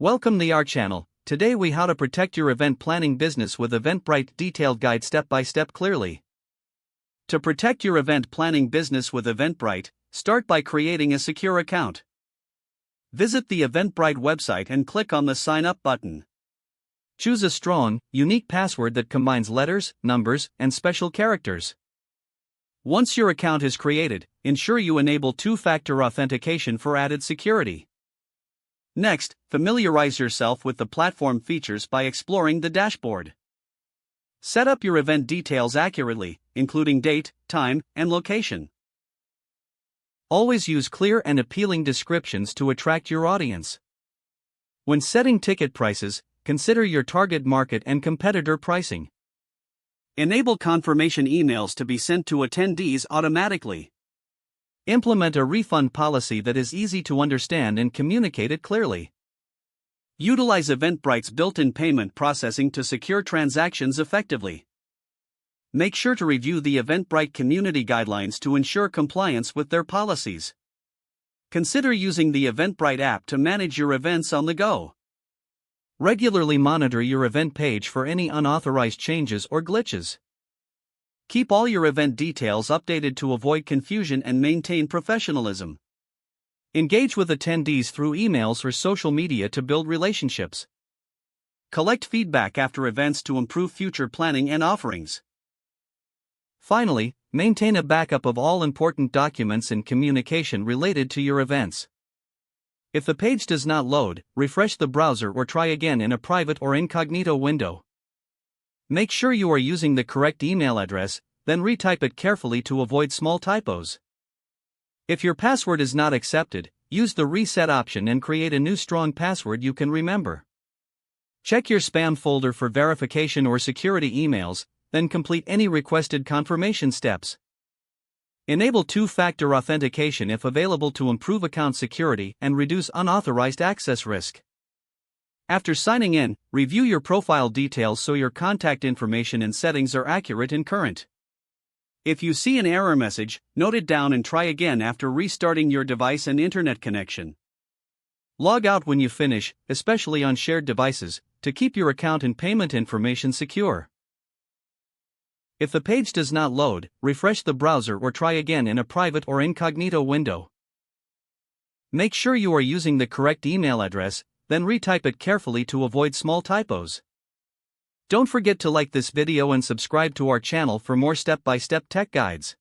Welcome to our channel. Today we how to protect your event planning business with Eventbrite detailed guide step by step clearly. To protect your event planning business with Eventbrite, start by creating a secure account. Visit the Eventbrite website and click on the sign up button. Choose a strong, unique password that combines letters, numbers, and special characters. Once your account is created, ensure you enable two-factor authentication for added security. Next, familiarize yourself with the platform features by exploring the dashboard. Set up your event details accurately, including date, time, and location. Always use clear and appealing descriptions to attract your audience. When setting ticket prices, consider your target market and competitor pricing. Enable confirmation emails to be sent to attendees automatically. Implement a refund policy that is easy to understand and communicate it clearly. Utilize Eventbrite's built-in payment processing to secure transactions effectively. Make sure to review the Eventbrite community guidelines to ensure compliance with their policies. Consider using the Eventbrite app to manage your events on the go. Regularly monitor your event page for any unauthorized changes or glitches. Keep all your event details updated to avoid confusion and maintain professionalism. Engage with attendees through emails or social media to build relationships. Collect feedback after events to improve future planning and offerings. Finally, maintain a backup of all important documents and communication related to your events. If the page does not load, refresh the browser or try again in a private or incognito window. Make sure you are using the correct email address, then retype it carefully to avoid small typos. If your password is not accepted, use the reset option and create a new strong password you can remember. Check your spam folder for verification or security emails, then complete any requested confirmation steps. Enable two-factor authentication if available to improve account security and reduce unauthorized access risk. After signing in, review your profile details so your contact information and settings are accurate and current. If you see an error message, note it down and try again after restarting your device and internet connection. Log out when you finish, especially on shared devices, to keep your account and payment information secure. If the page does not load, refresh the browser or try again in a private or incognito window. Make sure you are using the correct email address, then retype it carefully to avoid small typos. Don't forget to like this video and subscribe to our channel for more step-by-step tech guides.